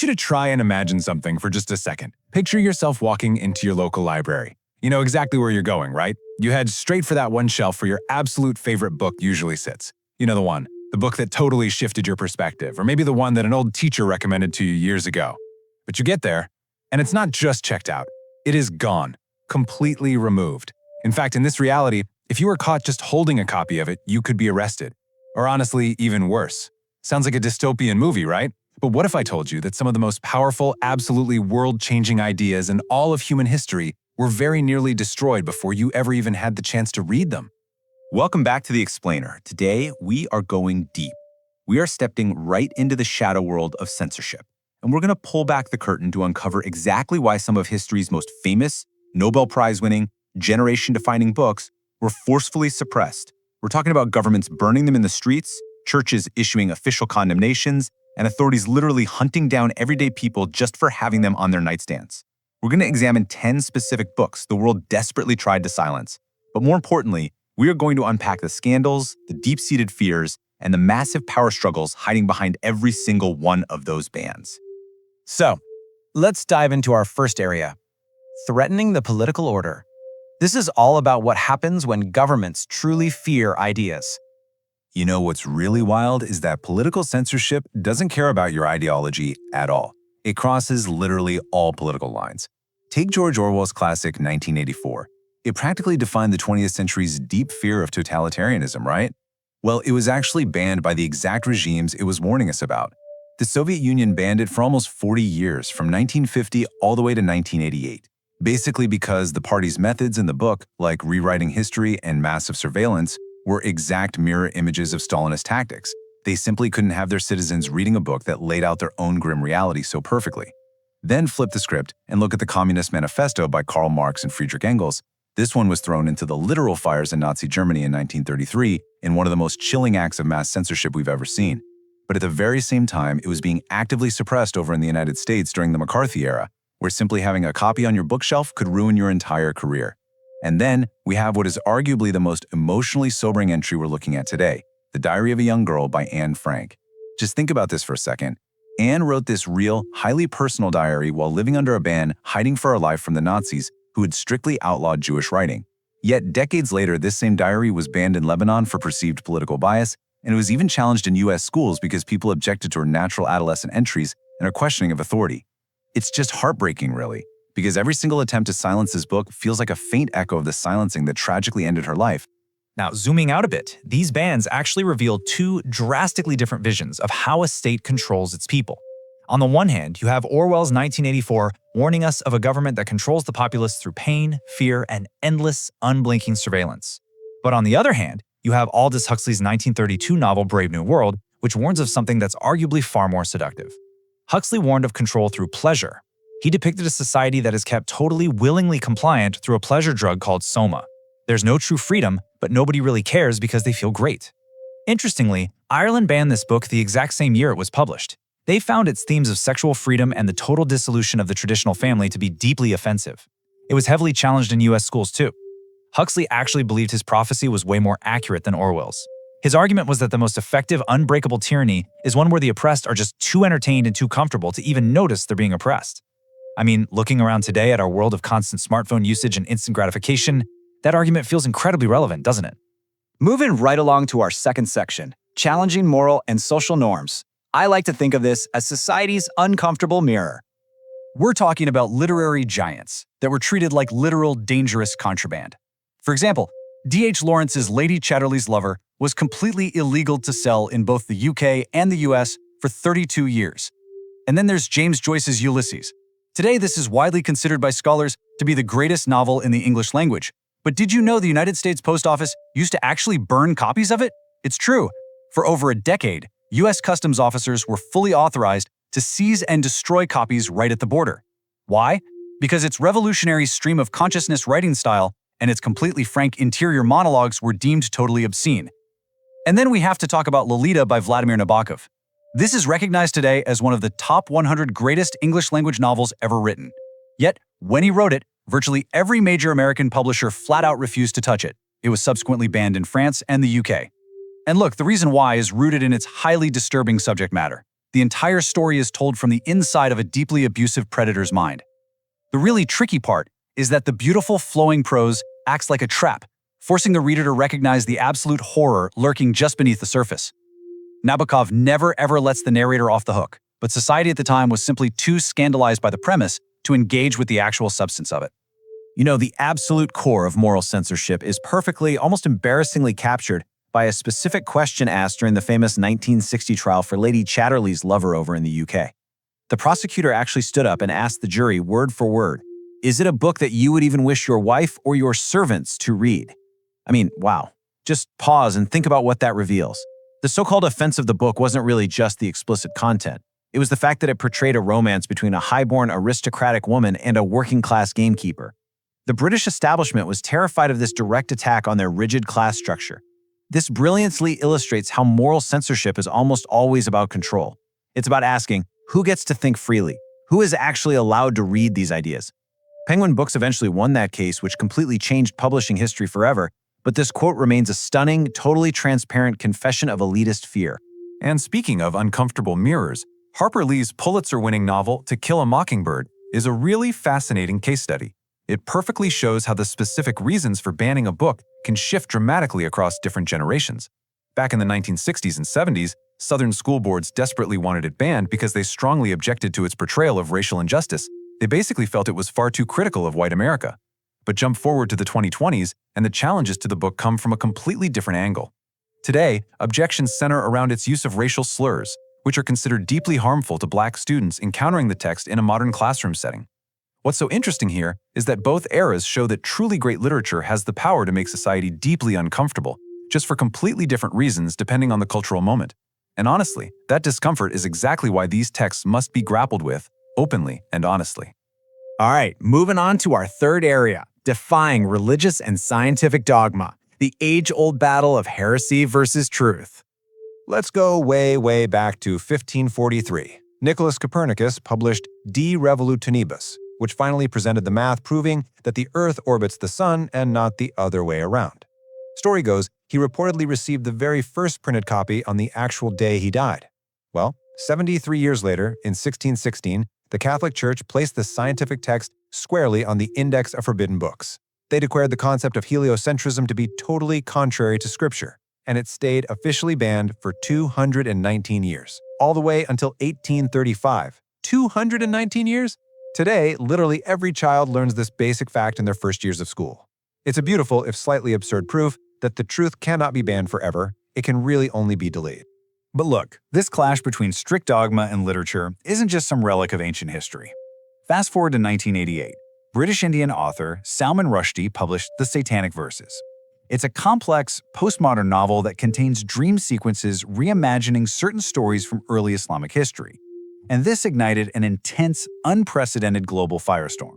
you to try and imagine something for just a second. Picture yourself walking into your local library. You know exactly where you're going, right? You head straight for that one shelf where your absolute favorite book usually sits. You know the one, the book that totally shifted your perspective, or maybe the one that an old teacher recommended to you years ago. But you get there, and it's not just checked out. It is gone, completely removed. In fact, in this reality, if you were caught just holding a copy of it, you could be arrested. Or honestly, even worse. Sounds like a dystopian movie, right? But what if I told you that some of the most powerful, absolutely world-changing ideas in all of human history were very nearly destroyed before you ever even had the chance to read them? Welcome back to The Explainer. Today, we are going deep. We are stepping right into the shadow world of censorship. And we're going to pull back the curtain to uncover exactly why some of history's most famous, Nobel Prize-winning, generation-defining books were forcefully suppressed. We're talking about governments burning them in the streets, churches issuing official condemnations, and authorities literally hunting down everyday people just for having them on their nightstands. We're going to examine 10 specific books the world desperately tried to silence. But more importantly, we are going to unpack the scandals, the deep-seated fears, and the massive power struggles hiding behind every single one of those bans. So, let's dive into our first area, threatening the political order. This is all about what happens when governments truly fear ideas. You know what's really wild is that political censorship doesn't care about your ideology at all. It crosses literally all political lines. Take George Orwell's classic 1984. It practically defined the 20th century's deep fear of totalitarianism, right? Well, it was actually banned by the exact regimes it was warning us about. The Soviet Union banned it for almost 40 years, from 1950 all the way to 1988. Basically because the party's methods in the book, like rewriting history and massive surveillance, were exact mirror images of Stalinist tactics. They simply couldn't have their citizens reading a book that laid out their own grim reality so perfectly. Then flip the script and look at the Communist Manifesto by Karl Marx and Friedrich Engels. This one was thrown into the literal fires in Nazi Germany in 1933 in one of the most chilling acts of mass censorship we've ever seen. But at the very same time, it was being actively suppressed over in the United States during the McCarthy era, where simply having a copy on your bookshelf could ruin your entire career. And then we have what is arguably the most emotionally sobering entry we're looking at today, The Diary of a Young Girl by Anne Frank. Just think about this for a second. Anne wrote this real, highly personal diary while living under a ban, hiding for her life from the Nazis, who had strictly outlawed Jewish writing. Yet decades later, this same diary was banned in Lebanon for perceived political bias, and it was even challenged in US schools because people objected to her natural adolescent entries and her questioning of authority. It's just heartbreaking, really, because every single attempt to silence this book feels like a faint echo of the silencing that tragically ended her life. Now, zooming out a bit, these bans actually reveal two drastically different visions of how a state controls its people. On the one hand, you have Orwell's 1984 warning us of a government that controls the populace through pain, fear, and endless, unblinking surveillance. But on the other hand, you have Aldous Huxley's 1932 novel Brave New World, which warns of something that's arguably far more seductive. Huxley warned of control through pleasure. He depicted a society that is kept totally willingly compliant through a pleasure drug called soma. There's no true freedom, but nobody really cares because they feel great. Interestingly, Ireland banned this book the exact same year it was published. They found its themes of sexual freedom and the total dissolution of the traditional family to be deeply offensive. It was heavily challenged in US schools too. Huxley actually believed his prophecy was way more accurate than Orwell's. His argument was that the most effective, unbreakable tyranny is one where the oppressed are just too entertained and too comfortable to even notice they're being oppressed. I mean, looking around today at our world of constant smartphone usage and instant gratification, that argument feels incredibly relevant, doesn't it? Moving right along to our second section, challenging moral and social norms. I like to think of this as society's uncomfortable mirror. We're talking about literary giants that were treated like literal dangerous contraband. For example, D.H. Lawrence's Lady Chatterley's Lover was completely illegal to sell in both the UK and the US for 32 years. And then there's James Joyce's Ulysses. Today, this is widely considered by scholars to be the greatest novel in the English language. But did you know the United States Post Office used to actually burn copies of it? It's true. For over a decade, US customs officers were fully authorized to seize and destroy copies right at the border. Why? Because its revolutionary stream of consciousness writing style and its completely frank interior monologues were deemed totally obscene. And then we have to talk about Lolita by Vladimir Nabokov. This is recognized today as one of the top 100 greatest English-language novels ever written. Yet, when he wrote it, virtually every major American publisher flat out refused to touch it. It was subsequently banned in France and the UK. And look, the reason why is rooted in its highly disturbing subject matter. The entire story is told from the inside of a deeply abusive predator's mind. The really tricky part is that the beautiful flowing prose acts like a trap, forcing the reader to recognize the absolute horror lurking just beneath the surface. Nabokov never ever lets the narrator off the hook, but society at the time was simply too scandalized by the premise to engage with the actual substance of it. You know, the absolute core of moral censorship is perfectly, almost embarrassingly captured by a specific question asked during the famous 1960 trial for Lady Chatterley's lover over in the UK. The prosecutor actually stood up and asked the jury word for word, "Is it a book that you would even wish your wife or your servants to read?" I mean, wow. Just pause and think about what that reveals. The so-called offense of the book wasn't really just the explicit content. It was the fact that it portrayed a romance between a highborn aristocratic woman and a working-class gamekeeper. The British establishment was terrified of this direct attack on their rigid class structure. This brilliantly illustrates how moral censorship is almost always about control. It's about asking, who gets to think freely? Who is actually allowed to read these ideas? Penguin Books eventually won that case, which completely changed publishing history forever, but this quote remains a stunning, totally transparent confession of elitist fear. And speaking of uncomfortable mirrors, Harper Lee's Pulitzer-winning novel To Kill a Mockingbird is a really fascinating case study. It perfectly shows how the specific reasons for banning a book can shift dramatically across different generations. Back in the 1960s and 70s, Southern school boards desperately wanted it banned because they strongly objected to its portrayal of racial injustice. They basically felt it was far too critical of white America. But jump forward to the 2020s, and the challenges to the book come from a completely different angle. Today, objections center around its use of racial slurs, which are considered deeply harmful to Black students encountering the text in a modern classroom setting. What's so interesting here is that both eras show that truly great literature has the power to make society deeply uncomfortable, just for completely different reasons depending on the cultural moment. And honestly, that discomfort is exactly why these texts must be grappled with, openly and honestly. All right, moving on to our third area, defying religious and scientific dogma, the age-old battle of heresy versus truth. Let's go way, way back to 1543. Nicholas Copernicus published De Revolutionibus, which finally presented the math proving that the Earth orbits the Sun and not the other way around. Story goes, he reportedly received the very first printed copy on the actual day he died. Well, 73 years later, in 1616, the Catholic Church placed the scientific text squarely on the Index of Forbidden Books. They declared the concept of heliocentrism to be totally contrary to Scripture, and it stayed officially banned for 219 years, all the way until 1835. 219 years? Today, literally every child learns this basic fact in their first years of school. It's a beautiful, if slightly absurd proof that the truth cannot be banned forever. It can really only be delayed. But look, this clash between strict dogma and literature isn't just some relic of ancient history. Fast forward to 1988. British Indian author Salman Rushdie published The Satanic Verses. It's a complex, postmodern novel that contains dream sequences reimagining certain stories from early Islamic history. And this ignited an intense, unprecedented global firestorm.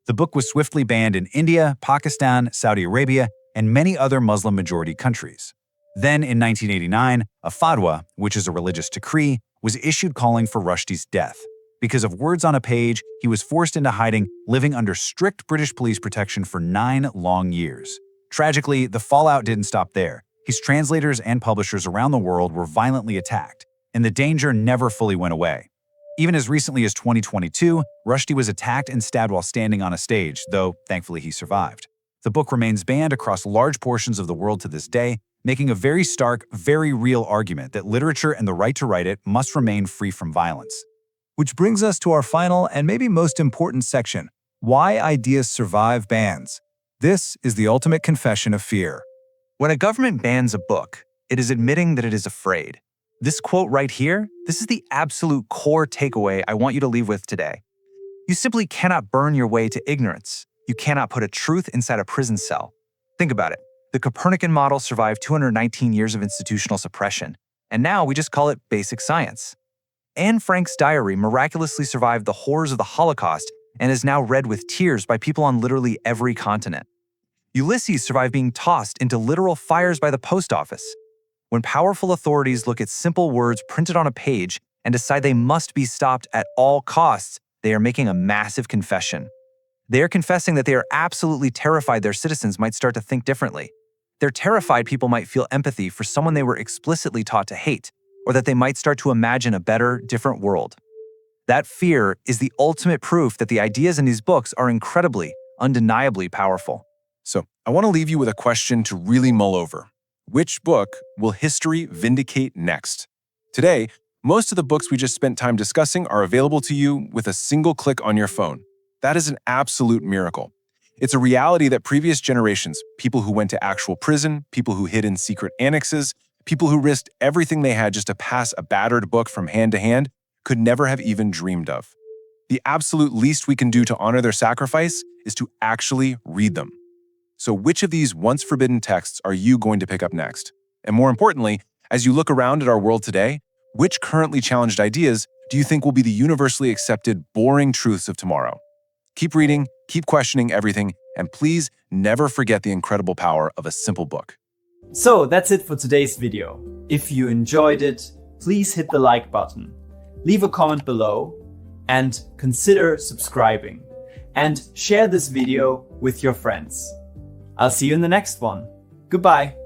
The book was swiftly banned in India, Pakistan, Saudi Arabia, and many other Muslim-majority countries. Then, in 1989, a fatwa, which is a religious decree, was issued calling for Rushdie's death. Because of words on a page, he was forced into hiding, living under strict British police protection for 9 long years. Tragically, the fallout didn't stop there. His translators and publishers around the world were violently attacked, and the danger never fully went away. Even as recently as 2022, Rushdie was attacked and stabbed while standing on a stage, though thankfully he survived. The book remains banned across large portions of the world to this day, making a very stark, very real argument that literature and the right to write it must remain free from violence. Which brings us to our final and maybe most important section, why ideas survive bans. This is the ultimate confession of fear. When a government bans a book, it is admitting that it is afraid. This quote right here, this is the absolute core takeaway I want you to leave with today. You simply cannot burn your way to ignorance. You cannot put a truth inside a prison cell. Think about it. The Copernican model survived 219 years of institutional suppression, and now we just call it basic science. Anne Frank's diary miraculously survived the horrors of the Holocaust and is now read with tears by people on literally every continent. Ulysses survived being tossed into literal fires by the post office. When powerful authorities look at simple words printed on a page and decide they must be stopped at all costs, they are making a massive confession. They are confessing that they are absolutely terrified their citizens might start to think differently. They're terrified people might feel empathy for someone they were explicitly taught to hate, or that they might start to imagine a better, different world. That fear is the ultimate proof that the ideas in these books are incredibly, undeniably powerful. So, I want to leave you with a question to really mull over. Which book will history vindicate next? Today, most of the books we just spent time discussing are available to you with a single click on your phone. That is an absolute miracle. It's a reality that previous generations, people who went to actual prison, people who hid in secret annexes, people who risked everything they had just to pass a battered book from hand to hand, could never have even dreamed of. The absolute least we can do to honor their sacrifice is to actually read them. So which of these once forbidden texts are you going to pick up next? And more importantly, as you look around at our world today, which currently challenged ideas do you think will be the universally accepted boring truths of tomorrow? Keep reading, keep questioning everything, and please never forget the incredible power of a simple book. So that's it for today's video. If you enjoyed it, please hit the like button, leave a comment below, and consider subscribing. And share this video with your friends. I'll see you in the next one. Goodbye.